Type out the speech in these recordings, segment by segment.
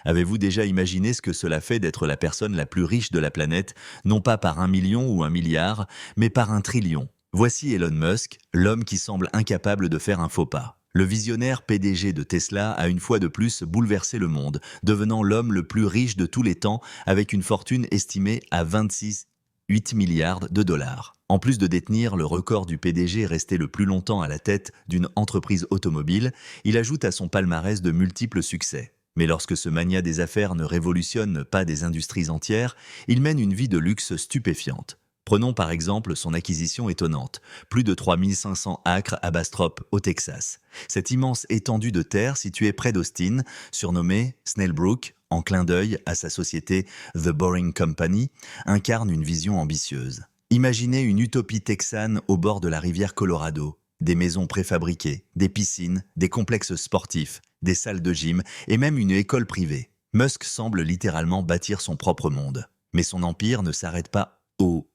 Avez-vous déjà imaginé ce que cela fait d'être la personne la plus riche de la planète, non pas par 1 million ou 1 milliard, mais par 1 trillion? Voici Elon Musk, l'homme qui semble incapable de faire un faux pas. Le visionnaire PDG de Tesla a une fois de plus bouleversé le monde, devenant l'homme le plus riche de tous les temps avec une fortune estimée à 26,8 milliards de dollars. En plus de détenir le record du PDG resté le plus longtemps à la tête d'une entreprise automobile, il ajoute à son palmarès de multiples succès. Mais lorsque ce magnat des affaires ne révolutionne pas des industries entières, il mène une vie de luxe stupéfiante. Prenons par exemple son acquisition étonnante, plus de 3500 acres à Bastrop, au Texas. Cette immense étendue de terre située près d'Austin, surnommée Snellbrook, en clin d'œil à sa société The Boring Company, incarne une vision ambitieuse. Imaginez une utopie texane au bord de la rivière Colorado. Des maisons préfabriquées, des piscines, des complexes sportifs, des salles de gym et même une école privée. Musk semble littéralement bâtir son propre monde. Mais son empire ne s'arrête pas au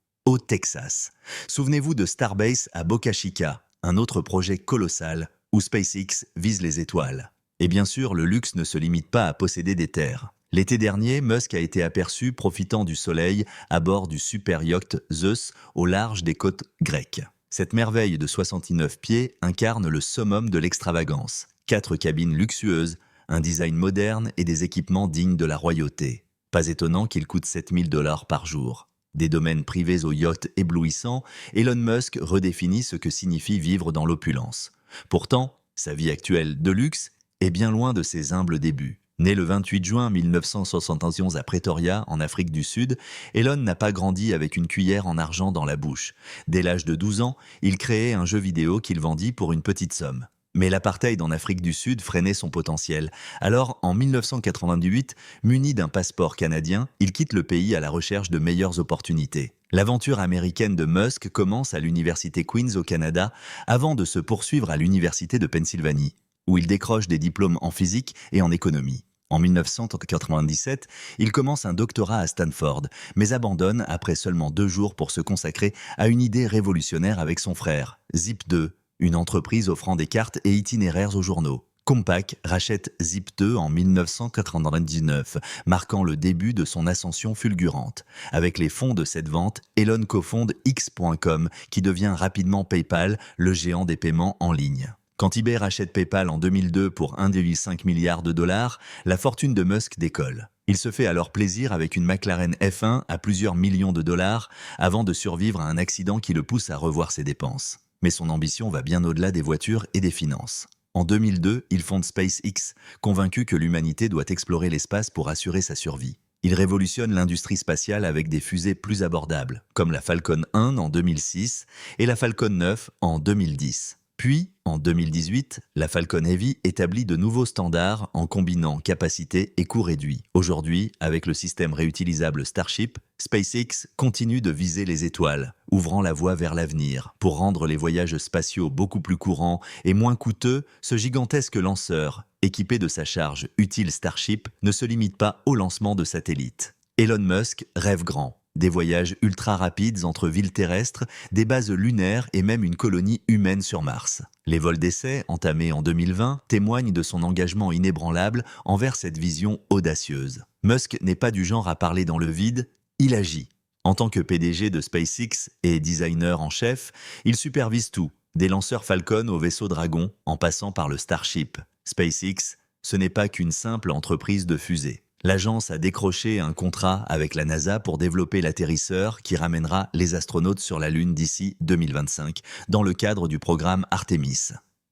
Texas. Souvenez-vous de Starbase à Boca Chica, un autre projet colossal où SpaceX vise les étoiles. Et bien sûr, le luxe ne se limite pas à posséder des terres. L'été dernier, Musk a été aperçu profitant du soleil à bord du super yacht Zeus au large des côtes grecques. Cette merveille de 69 pieds incarne le summum de l'extravagance. 4 cabines luxueuses, un design moderne et des équipements dignes de la royauté. Pas étonnant qu'il coûte 7000 $ par jour. Des domaines privés au yacht éblouissant, Elon Musk redéfinit ce que signifie vivre dans l'opulence. Pourtant, sa vie actuelle de luxe est bien loin de ses humbles débuts. Né le 28 juin 1971 à Pretoria, en Afrique du Sud, Elon n'a pas grandi avec une cuillère en argent dans la bouche. Dès l'âge de 12 ans, il créait un jeu vidéo qu'il vendit pour une petite somme. Mais l'apartheid en Afrique du Sud freinait son potentiel. Alors, en 1998, muni d'un passeport canadien, il quitte le pays à la recherche de meilleures opportunités. L'aventure américaine de Musk commence à l'université Queen's au Canada, avant de se poursuivre à l'université de Pennsylvanie, où il décroche des diplômes en physique et en économie. En 1997, il commence un doctorat à Stanford, mais abandonne après seulement 2 jours pour se consacrer à une idée révolutionnaire avec son frère, Zip2, une entreprise offrant des cartes et itinéraires aux journaux. Compaq rachète Zip2 en 1999, marquant le début de son ascension fulgurante. Avec les fonds de cette vente, Elon cofonde X.com, qui devient rapidement PayPal, le géant des paiements en ligne. Quand eBay rachète PayPal en 2002 pour 1,5 milliard de dollars, la fortune de Musk décolle. Il se fait alors plaisir avec une McLaren F1 à plusieurs millions de dollars avant de survivre à un accident qui le pousse à revoir ses dépenses. Mais son ambition va bien au-delà des voitures et des finances. En 2002, il fonde SpaceX, convaincu que l'humanité doit explorer l'espace pour assurer sa survie. Il révolutionne l'industrie spatiale avec des fusées plus abordables, comme la Falcon 1 en 2006 et la Falcon 9 en 2010. Puis, en 2018, la Falcon Heavy établit de nouveaux standards en combinant capacité et coût réduit. Aujourd'hui, avec le système réutilisable Starship, SpaceX continue de viser les étoiles, ouvrant la voie vers l'avenir. Pour rendre les voyages spatiaux beaucoup plus courants et moins coûteux, ce gigantesque lanceur, équipé de sa charge utile Starship, ne se limite pas au lancement de satellites. Elon Musk rêve grand. Des voyages ultra rapides entre villes terrestres, des bases lunaires et même une colonie humaine sur Mars. Les vols d'essai, entamés en 2020, témoignent de son engagement inébranlable envers cette vision audacieuse. Musk n'est pas du genre à parler dans le vide, il agit. En tant que PDG de SpaceX et designer en chef, il supervise tout, des lanceurs Falcon au vaisseau Dragon, en passant par le Starship. SpaceX, ce n'est pas qu'une simple entreprise de fusées. L'agence a décroché un contrat avec la NASA pour développer l'atterrisseur qui ramènera les astronautes sur la Lune d'ici 2025, dans le cadre du programme Artemis.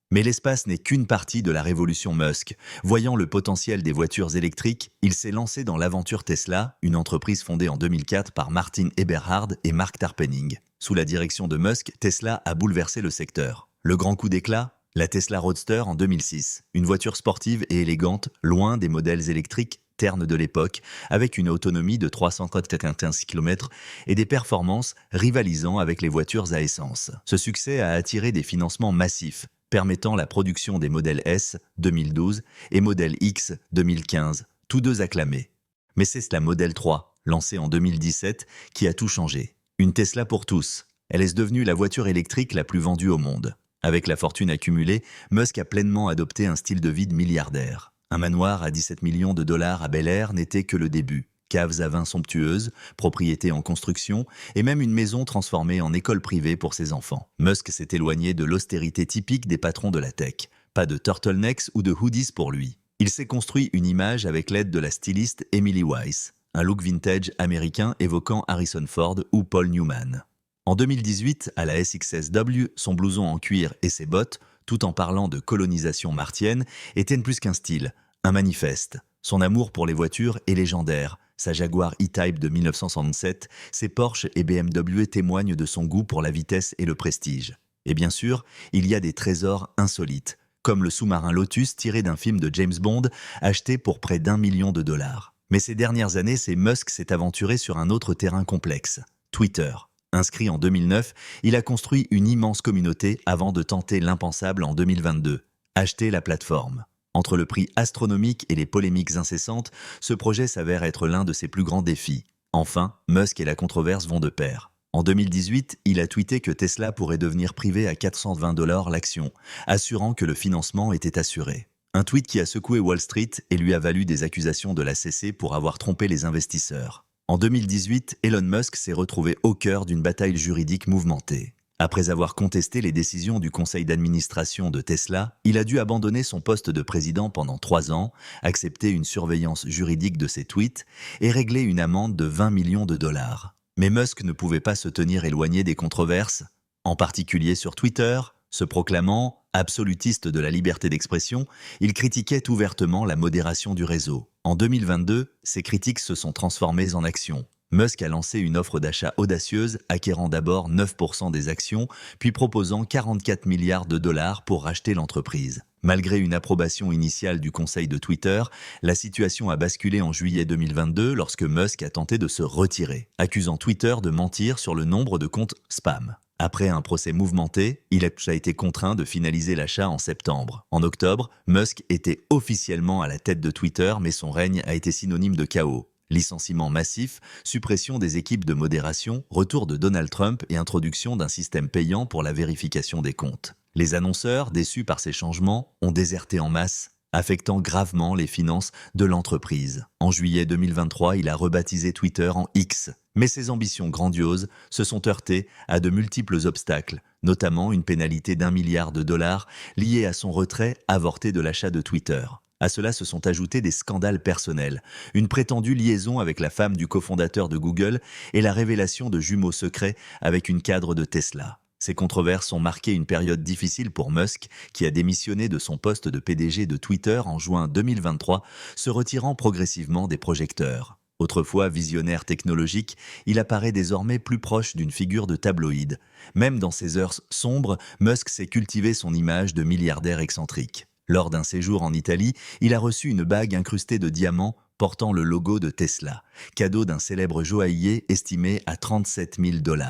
Mais l'espace n'est qu'une partie de la révolution Musk. Voyant le potentiel des voitures électriques, il s'est lancé dans l'aventure Tesla, une entreprise fondée en 2004 par Martin Eberhard et Mark Tarpenning. Sous la direction de Musk, Tesla a bouleversé le secteur. Le grand coup d'éclat ? La Tesla Roadster en 2006, une voiture sportive et élégante, loin des modèles électriques terne de l'époque, avec une autonomie de 315 km et des performances rivalisant avec les voitures à essence. Ce succès a attiré des financements massifs, permettant la production des modèles S 2012 et modèle X 2015, tous deux acclamés. Mais c'est la Model 3, lancée en 2017, qui a tout changé. Une Tesla pour tous. Elle est devenue la voiture électrique la plus vendue au monde. Avec la fortune accumulée, Musk a pleinement adopté un style de vie de milliardaire. Un manoir à 17 millions de dollars à Bel Air n'était que le début. Caves à vin somptueuses, propriétés en construction et même une maison transformée en école privée pour ses enfants. Musk s'est éloigné de l'austérité typique des patrons de la tech. Pas de turtlenecks ou de hoodies pour lui. Il s'est construit une image avec l'aide de la styliste Emily Weiss, un look vintage américain évoquant Harrison Ford ou Paul Newman. En 2018, à la SXSW, son blouson en cuir et ses bottes, tout en parlant de colonisation martienne, étaient plus qu'un style, un manifeste. Son amour pour les voitures est légendaire. Sa Jaguar E-Type de 1967, ses Porsche et BMW témoignent de son goût pour la vitesse et le prestige. Et bien sûr, il y a des trésors insolites, comme le sous-marin Lotus tiré d'un film de James Bond, acheté pour près d'1 million de dollars. Mais ces dernières années, Musk s'est aventuré sur un autre terrain complexe, Twitter. Inscrit en 2009, il a construit une immense communauté avant de tenter l'impensable en 2022, acheter la plateforme. Entre le prix astronomique et les polémiques incessantes, ce projet s'avère être l'un de ses plus grands défis. Enfin, Musk et la controverse vont de pair. En 2018, il a tweeté que Tesla pourrait devenir privé à 420 $ l'action, assurant que le financement était assuré. Un tweet qui a secoué Wall Street et lui a valu des accusations de la SEC pour avoir trompé les investisseurs. En 2018, Elon Musk s'est retrouvé au cœur d'une bataille juridique mouvementée. Après avoir contesté les décisions du conseil d'administration de Tesla, il a dû abandonner son poste de président pendant 3 ans, accepter une surveillance juridique de ses tweets et régler une amende de 20 millions de dollars. Mais Musk ne pouvait pas se tenir éloigné des controverses, en particulier sur Twitter. Se proclamant absolutiste de la liberté d'expression, il critiquait ouvertement la modération du réseau. En 2022, ces critiques se sont transformées en actions. Musk a lancé une offre d'achat audacieuse, acquérant d'abord 9% des actions, puis proposant 44 milliards de dollars pour racheter l'entreprise. Malgré une approbation initiale du conseil de Twitter, la situation a basculé en juillet 2022 lorsque Musk a tenté de se retirer, accusant Twitter de mentir sur le nombre de comptes spam. Après un procès mouvementé, il a été contraint de finaliser l'achat en septembre. En octobre, Musk était officiellement à la tête de Twitter, mais son règne a été synonyme de chaos. Licenciement massif, suppression des équipes de modération, retour de Donald Trump et introduction d'un système payant pour la vérification des comptes. Les annonceurs, déçus par ces changements, ont déserté en masse, affectant gravement les finances de l'entreprise. En juillet 2023, il a rebaptisé Twitter en X. Mais ses ambitions grandioses se sont heurtées à de multiples obstacles, notamment une pénalité d'1 milliard de dollars liée à son retrait avorté de l'achat de Twitter. À cela se sont ajoutés des scandales personnels, une prétendue liaison avec la femme du cofondateur de Google et la révélation de jumeaux secrets avec une cadre de Tesla. Ces controverses ont marqué une période difficile pour Musk, qui a démissionné de son poste de PDG de Twitter en juin 2023, se retirant progressivement des projecteurs. Autrefois visionnaire technologique, il apparaît désormais plus proche d'une figure de tabloïd. Même dans ses heures sombres, Musk s'est cultivé son image de milliardaire excentrique. Lors d'un séjour en Italie, il a reçu une bague incrustée de diamants portant le logo de Tesla, cadeau d'un célèbre joaillier estimé à 37 000 $.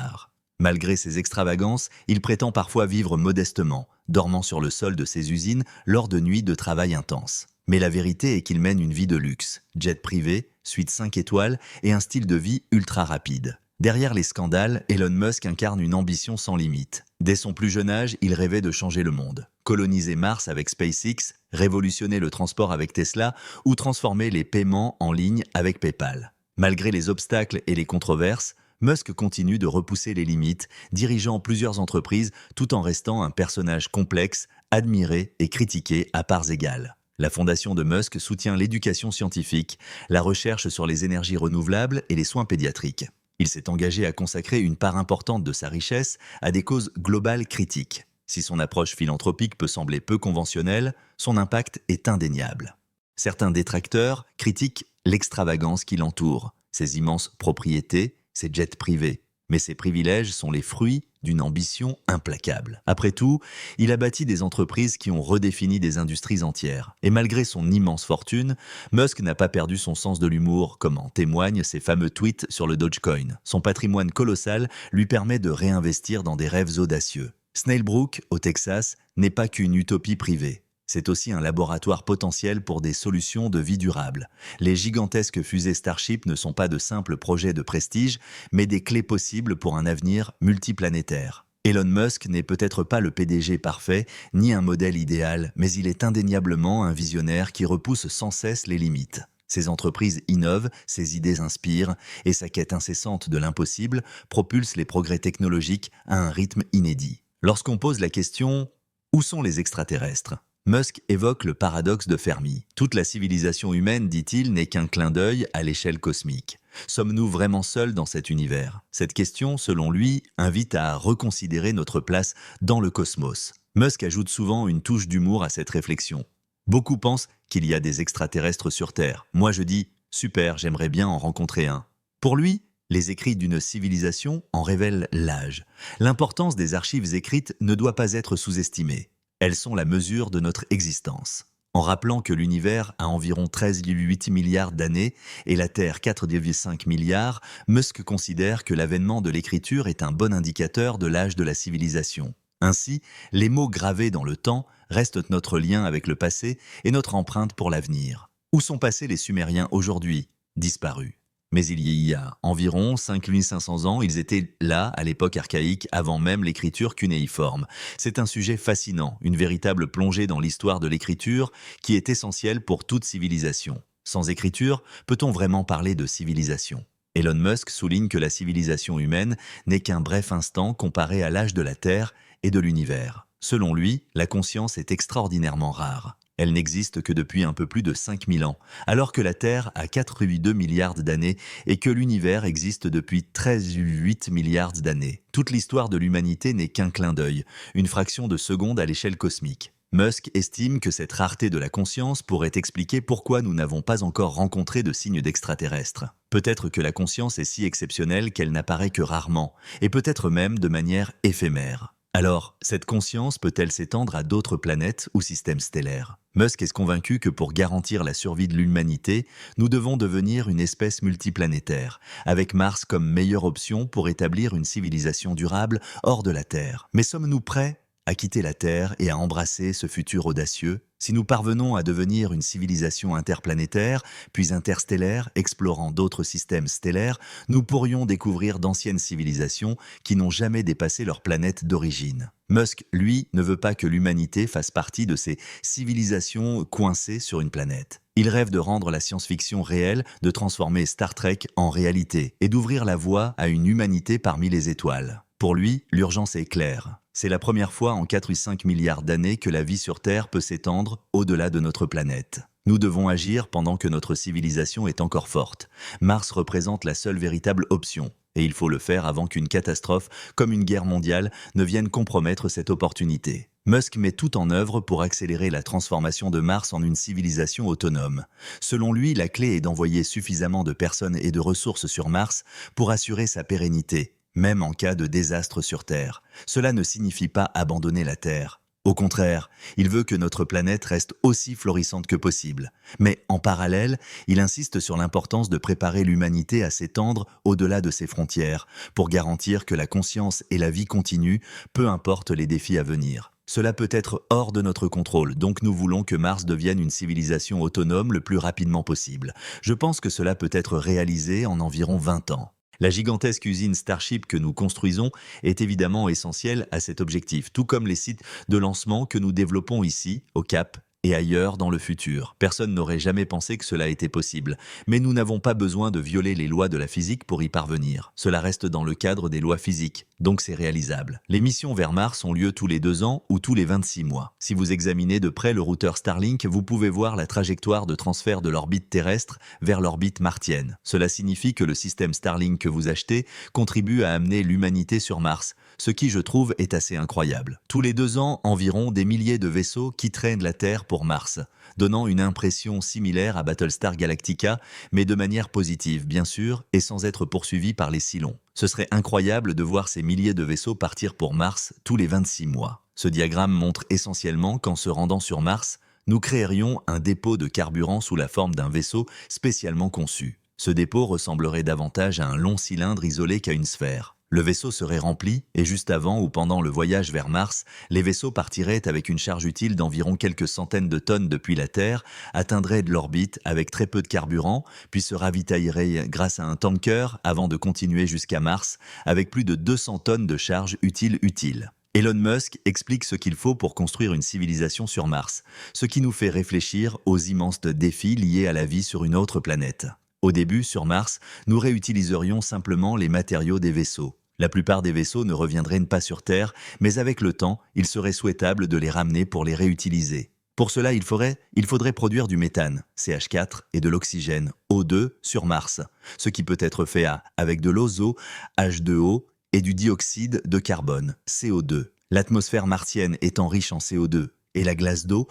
Malgré ses extravagances, il prétend parfois vivre modestement, dormant sur le sol de ses usines lors de nuits de travail intenses. Mais la vérité est qu'il mène une vie de luxe, jet privé, suite 5 étoiles et un style de vie ultra rapide. Derrière les scandales, Elon Musk incarne une ambition sans limite. Dès son plus jeune âge, il rêvait de changer le monde. Coloniser Mars avec SpaceX, révolutionner le transport avec Tesla ou transformer les paiements en ligne avec PayPal. Malgré les obstacles et les controverses, Musk continue de repousser les limites, dirigeant plusieurs entreprises tout en restant un personnage complexe, admiré et critiqué à parts égales. La fondation de Musk soutient l'éducation scientifique, la recherche sur les énergies renouvelables et les soins pédiatriques. Il s'est engagé à consacrer une part importante de sa richesse à des causes globales critiques. Si son approche philanthropique peut sembler peu conventionnelle, son impact est indéniable. Certains détracteurs critiquent l'extravagance qui l'entoure, ses immenses propriétés, ses jets privés. Mais ces privilèges sont les fruits d'une ambition implacable. Après tout, il a bâti des entreprises qui ont redéfini des industries entières. Et malgré son immense fortune, Musk n'a pas perdu son sens de l'humour, comme en témoignent ses fameux tweets sur le Dogecoin. Son patrimoine colossal lui permet de réinvestir dans des rêves audacieux. Snailbrook, au Texas, n'est pas qu'une utopie privée. C'est aussi un laboratoire potentiel pour des solutions de vie durable. Les gigantesques fusées Starship ne sont pas de simples projets de prestige, mais des clés possibles pour un avenir multiplanétaire. Elon Musk n'est peut-être pas le PDG parfait, ni un modèle idéal, mais il est indéniablement un visionnaire qui repousse sans cesse les limites. Ses entreprises innovent, ses idées inspirent, et sa quête incessante de l'impossible propulse les progrès technologiques à un rythme inédit. Lorsqu'on pose la question « Où sont les extraterrestres ?» Musk évoque le paradoxe de Fermi. Toute la civilisation humaine, dit-il, n'est qu'un clin d'œil à l'échelle cosmique. Sommes-nous vraiment seuls dans cet univers? Cette question, selon lui, invite à reconsidérer notre place dans le cosmos. Musk ajoute souvent une touche d'humour à cette réflexion. Beaucoup pensent qu'il y a des extraterrestres sur Terre. Moi je dis « super, j'aimerais bien en rencontrer un ». Pour lui, les écrits d'une civilisation en révèlent l'âge. L'importance des archives écrites ne doit pas être sous-estimée. Elles sont la mesure de notre existence. En rappelant que l'univers a environ 13,8 milliards d'années et la Terre 4,5 milliards, Musk considère que l'avènement de l'écriture est un bon indicateur de l'âge de la civilisation. Ainsi, les mots gravés dans le temps restent notre lien avec le passé et notre empreinte pour l'avenir. Où sont passés les Sumériens aujourd'hui? Disparus. Mais il y a environ 5500 ans, ils étaient là, à l'époque archaïque, avant même l'écriture cunéiforme. C'est un sujet fascinant, une véritable plongée dans l'histoire de l'écriture qui est essentielle pour toute civilisation. Sans écriture, peut-on vraiment parler de civilisation? Elon Musk souligne que la civilisation humaine n'est qu'un bref instant comparé à l'âge de la Terre et de l'univers. Selon lui, la conscience est extraordinairement rare. Elle n'existe que depuis un peu plus de 5000 ans, alors que la Terre a 4,2 milliards d'années et que l'univers existe depuis 13,8 milliards d'années. Toute l'histoire de l'humanité n'est qu'un clin d'œil, une fraction de seconde à l'échelle cosmique. Musk estime que cette rareté de la conscience pourrait expliquer pourquoi nous n'avons pas encore rencontré de signes d'extraterrestres. Peut-être que la conscience est si exceptionnelle qu'elle n'apparaît que rarement, et peut-être même de manière éphémère. Alors, cette conscience peut-elle s'étendre à d'autres planètes ou systèmes stellaires? Musk est convaincu que pour garantir la survie de l'humanité, nous devons devenir une espèce multiplanétaire, avec Mars comme meilleure option pour établir une civilisation durable hors de la Terre. Mais sommes-nous prêts à quitter la Terre et à embrasser ce futur audacieux? Si nous parvenons à devenir une civilisation interplanétaire, puis interstellaire, explorant d'autres systèmes stellaires, nous pourrions découvrir d'anciennes civilisations qui n'ont jamais dépassé leur planète d'origine. Musk, lui, ne veut pas que l'humanité fasse partie de ces civilisations coincées sur une planète. Il rêve de rendre la science-fiction réelle, de transformer Star Trek en réalité et d'ouvrir la voie à une humanité parmi les étoiles. Pour lui, l'urgence est claire. C'est la première fois en 4,5 milliards d'années que la vie sur Terre peut s'étendre au-delà de notre planète. Nous devons agir pendant que notre civilisation est encore forte. Mars représente la seule véritable option. Et il faut le faire avant qu'une catastrophe, comme une guerre mondiale, ne vienne compromettre cette opportunité. Musk met tout en œuvre pour accélérer la transformation de Mars en une civilisation autonome. Selon lui, la clé est d'envoyer suffisamment de personnes et de ressources sur Mars pour assurer sa pérennité, même en cas de désastre sur Terre. Cela ne signifie pas abandonner la Terre. Au contraire, il veut que notre planète reste aussi florissante que possible. Mais en parallèle, il insiste sur l'importance de préparer l'humanité à s'étendre au-delà de ses frontières, pour garantir que la conscience et la vie continuent, peu importe les défis à venir. Cela peut être hors de notre contrôle, donc nous voulons que Mars devienne une civilisation autonome le plus rapidement possible. Je pense que cela peut être réalisé en environ 20 ans. La gigantesque usine Starship que nous construisons est évidemment essentielle à cet objectif, tout comme les sites de lancement que nous développons ici, au Cap, et ailleurs dans le futur. Personne n'aurait jamais pensé que cela était possible. Mais nous n'avons pas besoin de violer les lois de la physique pour y parvenir. Cela reste dans le cadre des lois physiques, donc c'est réalisable. Les missions vers Mars ont lieu tous les 2 ans ou tous les 26 mois. Si vous examinez de près le routeur Starlink, vous pouvez voir la trajectoire de transfert de l'orbite terrestre vers l'orbite martienne. Cela signifie que le système Starlink que vous achetez contribue à amener l'humanité sur Mars, ce qui, je trouve, est assez incroyable. Tous les 2 ans, environ des milliers de vaisseaux quittent la Terre pour Mars, donnant une impression similaire à Battlestar Galactica, mais de manière positive, bien sûr, et sans être poursuivis par les Cylons. Ce serait incroyable de voir ces milliers de vaisseaux partir pour Mars tous les 26 mois. Ce diagramme montre essentiellement qu'en se rendant sur Mars, nous créerions un dépôt de carburant sous la forme d'un vaisseau spécialement conçu. Ce dépôt ressemblerait davantage à un long cylindre isolé qu'à une sphère. Le vaisseau serait rempli et juste avant ou pendant le voyage vers Mars, les vaisseaux partiraient avec une charge utile d'environ quelques centaines de tonnes depuis la Terre, atteindraient de l'orbite avec très peu de carburant, puis se ravitailleraient grâce à un tanker avant de continuer jusqu'à Mars avec plus de 200 tonnes de charge utile. Elon Musk explique ce qu'il faut pour construire une civilisation sur Mars, ce qui nous fait réfléchir aux immenses défis liés à la vie sur une autre planète. Au début, sur Mars, nous réutiliserions simplement les matériaux des vaisseaux. La plupart des vaisseaux ne reviendraient pas sur Terre, mais avec le temps, il serait souhaitable de les ramener pour les réutiliser. Pour cela, il faudrait produire du méthane, CH4, et de l'oxygène, O2, sur Mars, ce qui peut être fait avec de l'ozo, H2O, et du dioxyde de carbone, CO2. L'atmosphère martienne étant riche en CO2 et la glace d'eau,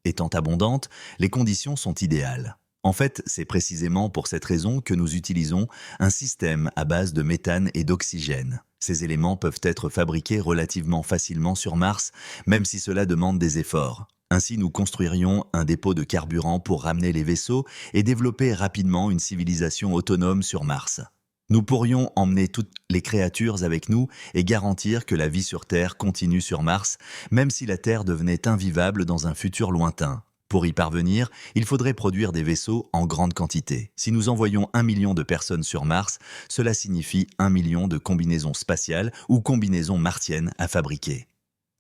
étant abondante, les conditions sont idéales. En fait, c'est précisément pour cette raison que nous utilisons un système à base de méthane et d'oxygène. Ces éléments peuvent être fabriqués relativement facilement sur Mars, même si cela demande des efforts. Ainsi, nous construirions un dépôt de carburant pour ramener les vaisseaux et développer rapidement une civilisation autonome sur Mars. Nous pourrions emmener toutes les créatures avec nous et garantir que la vie sur Terre continue sur Mars, même si la Terre devenait invivable dans un futur lointain. Pour y parvenir, il faudrait produire des vaisseaux en grande quantité. Si nous envoyons 1 million de personnes sur Mars, cela signifie 1 million de combinaisons spatiales ou combinaisons martiennes à fabriquer.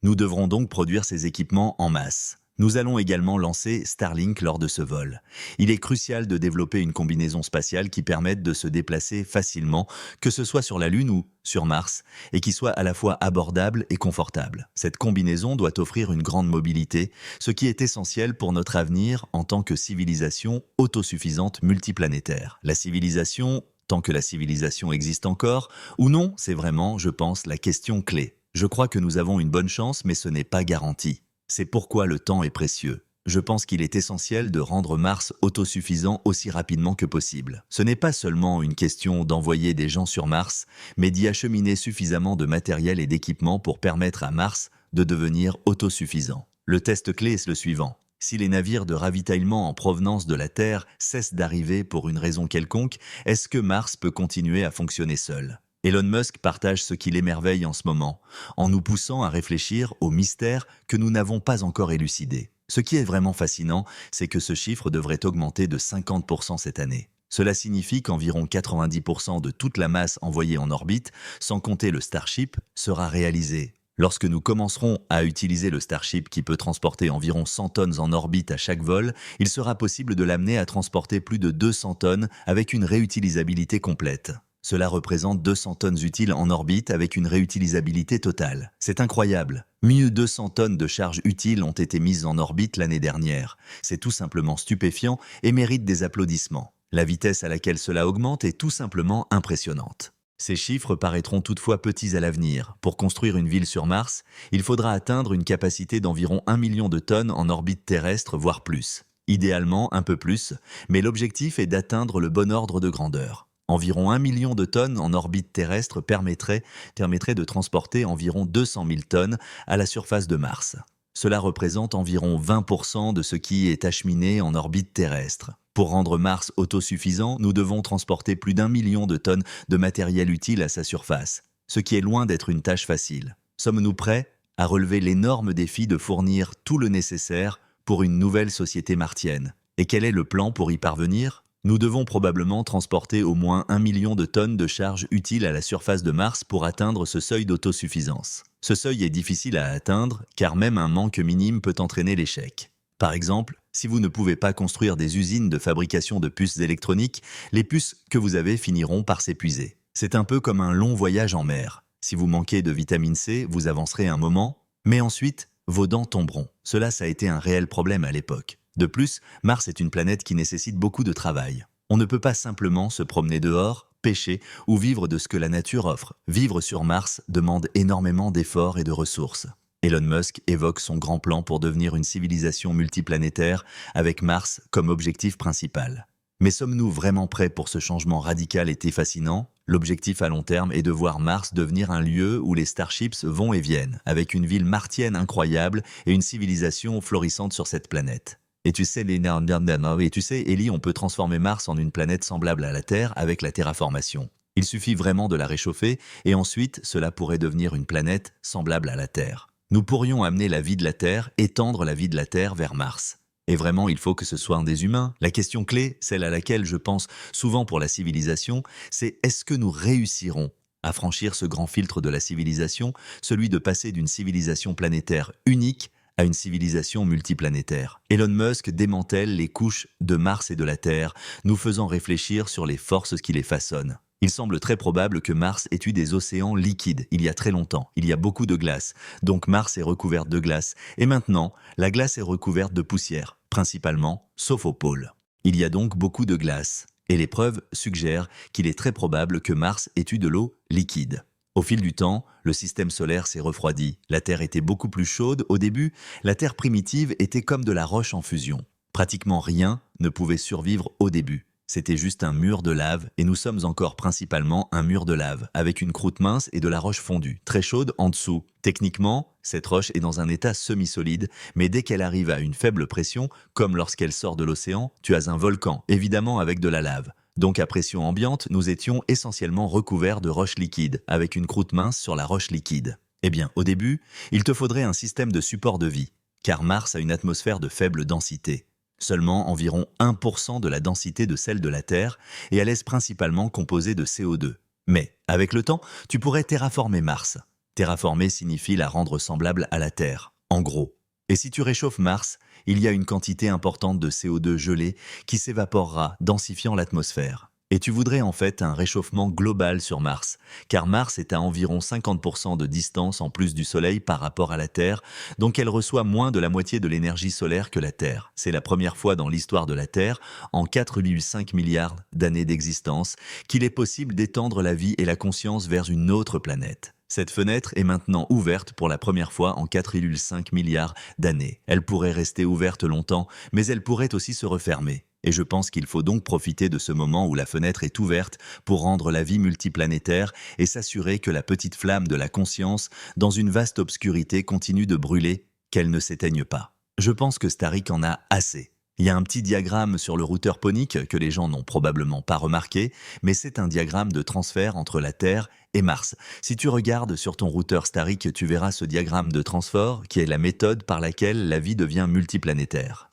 Nous devrons donc produire ces équipements en masse. Nous allons également lancer Starlink lors de ce vol. Il est crucial de développer une combinaison spatiale qui permette de se déplacer facilement, que ce soit sur la Lune ou sur Mars, et qui soit à la fois abordable et confortable. Cette combinaison doit offrir une grande mobilité, ce qui est essentiel pour notre avenir en tant que civilisation autosuffisante multiplanétaire. La civilisation, tant que la civilisation existe encore, ou non, c'est vraiment, je pense, la question clé. Je crois que nous avons une bonne chance, mais ce n'est pas garanti. C'est pourquoi le temps est précieux. Je pense qu'il est essentiel de rendre Mars autosuffisant aussi rapidement que possible. Ce n'est pas seulement une question d'envoyer des gens sur Mars, mais d'y acheminer suffisamment de matériel et d'équipements pour permettre à Mars de devenir autosuffisant. Le test clé est le suivant. Si les navires de ravitaillement en provenance de la Terre cessent d'arriver pour une raison quelconque, est-ce que Mars peut continuer à fonctionner seul ? Elon Musk partage ce qui l'émerveille en ce moment, en nous poussant à réfléchir aux mystères que nous n'avons pas encore élucidés. Ce qui est vraiment fascinant, c'est que ce chiffre devrait augmenter de 50% cette année. Cela signifie qu'environ 90% de toute la masse envoyée en orbite, sans compter le Starship, sera réalisée. Lorsque nous commencerons à utiliser le Starship qui peut transporter environ 100 tonnes en orbite à chaque vol, il sera possible de l'amener à transporter plus de 200 tonnes avec une réutilisabilité complète. Cela représente 200 tonnes utiles en orbite avec une réutilisabilité totale. C'est incroyable. 1200 tonnes de charges utiles ont été mises en orbite l'année dernière. C'est tout simplement stupéfiant et mérite des applaudissements. La vitesse à laquelle cela augmente est tout simplement impressionnante. Ces chiffres paraîtront toutefois petits à l'avenir. Pour construire une ville sur Mars, il faudra atteindre une capacité d'environ 1 million de tonnes en orbite terrestre, voire plus. Idéalement, un peu plus, mais l'objectif est d'atteindre le bon ordre de grandeur. Environ 1 million de tonnes en orbite terrestre permettrait de transporter environ 200 000 tonnes à la surface de Mars. Cela représente environ 20% de ce qui est acheminé en orbite terrestre. Pour rendre Mars autosuffisant, nous devons transporter plus d'1 million de tonnes de matériel utile à sa surface, ce qui est loin d'être une tâche facile. Sommes-nous prêts à relever l'énorme défi de fournir tout le nécessaire pour une nouvelle société martienne? Et quel est le plan pour y parvenir ? Nous devons probablement transporter au moins 1 million de tonnes de charges utiles à la surface de Mars pour atteindre ce seuil d'autosuffisance. Ce seuil est difficile à atteindre car même un manque minime peut entraîner l'échec. Par exemple, si vous ne pouvez pas construire des usines de fabrication de puces électroniques, les puces que vous avez finiront par s'épuiser. C'est un peu comme un long voyage en mer. Si vous manquez de vitamine C, vous avancerez un moment, mais ensuite, vos dents tomberont. Cela, ça a été un réel problème à l'époque. De plus, Mars est une planète qui nécessite beaucoup de travail. On ne peut pas simplement se promener dehors, pêcher ou vivre de ce que la nature offre. Vivre sur Mars demande énormément d'efforts et de ressources. Elon Musk évoque son grand plan pour devenir une civilisation multiplanétaire avec Mars comme objectif principal. Mais sommes-nous vraiment prêts pour ce changement radical et fascinant ? L'objectif à long terme est de voir Mars devenir un lieu où les Starships vont et viennent, avec une ville martienne incroyable et une civilisation florissante sur cette planète. Et tu sais, Ellie, on peut transformer Mars en une planète semblable à la Terre avec la terraformation. Il suffit vraiment de la réchauffer et ensuite cela pourrait devenir une planète semblable à la Terre. Nous pourrions amener la vie de la Terre, étendre la vie de la Terre vers Mars. Et vraiment, il faut que ce soit un des humains. La question clé, celle à laquelle je pense souvent pour la civilisation, c'est est-ce que nous réussirons à franchir ce grand filtre de la civilisation, celui de passer d'une civilisation planétaire unique à une civilisation multiplanétaire. Elon Musk démantèle les couches de Mars et de la Terre, nous faisant réfléchir sur les forces qui les façonnent. Il semble très probable que Mars ait eu des océans liquides il y a très longtemps. Il y a beaucoup de glace, donc Mars est recouverte de glace. Et maintenant, la glace est recouverte de poussière, principalement, sauf au pôle. Il y a donc beaucoup de glace. Et les preuves suggèrent qu'il est très probable que Mars ait eu de l'eau liquide. Au fil du temps, le système solaire s'est refroidi. La Terre était beaucoup plus chaude. Au début, la Terre primitive était comme de la roche en fusion. Pratiquement rien ne pouvait survivre au début. C'était juste un mur de lave et nous sommes encore principalement un mur de lave, avec une croûte mince et de la roche fondue, très chaude en dessous. Techniquement, cette roche est dans un état semi-solide, mais dès qu'elle arrive à une faible pression, comme lorsqu'elle sort de l'océan, tu as un volcan, évidemment avec de la lave. Donc à pression ambiante, nous étions essentiellement recouverts de roches liquides, avec une croûte mince sur la roche liquide. Eh bien, au début, il te faudrait un système de support de vie, car Mars a une atmosphère de faible densité. Seulement environ 1% de la densité de celle de la Terre, et elle est principalement composée de CO2. Mais, avec le temps, tu pourrais terraformer Mars. Terraformer signifie la rendre semblable à la Terre, en gros. Et si tu réchauffes Mars, il y a une quantité importante de CO2 gelé qui s'évaporera, densifiant l'atmosphère. Et tu voudrais en fait un réchauffement global sur Mars, car Mars est à environ 50% de distance en plus du Soleil par rapport à la Terre, donc elle reçoit moins de la moitié de l'énergie solaire que la Terre. C'est la première fois dans l'histoire de la Terre, en 4,5 milliards d'années d'existence, qu'il est possible d'étendre la vie et la conscience vers une autre planète. Cette fenêtre est maintenant ouverte pour la première fois en 4,5 milliards d'années. Elle pourrait rester ouverte longtemps, mais elle pourrait aussi se refermer. Et je pense qu'il faut donc profiter de ce moment où la fenêtre est ouverte pour rendre la vie multiplanétaire et s'assurer que la petite flamme de la conscience, dans une vaste obscurité, continue de brûler, qu'elle ne s'éteigne pas. Je pense que Starrick en a assez. Il y a un petit diagramme sur le routeur Ponic que les gens n'ont probablement pas remarqué, mais c'est un diagramme de transfert entre la Terre et Mars. Si tu regardes sur ton routeur Starrick, tu verras ce diagramme de transfert qui est la méthode par laquelle la vie devient multiplanétaire.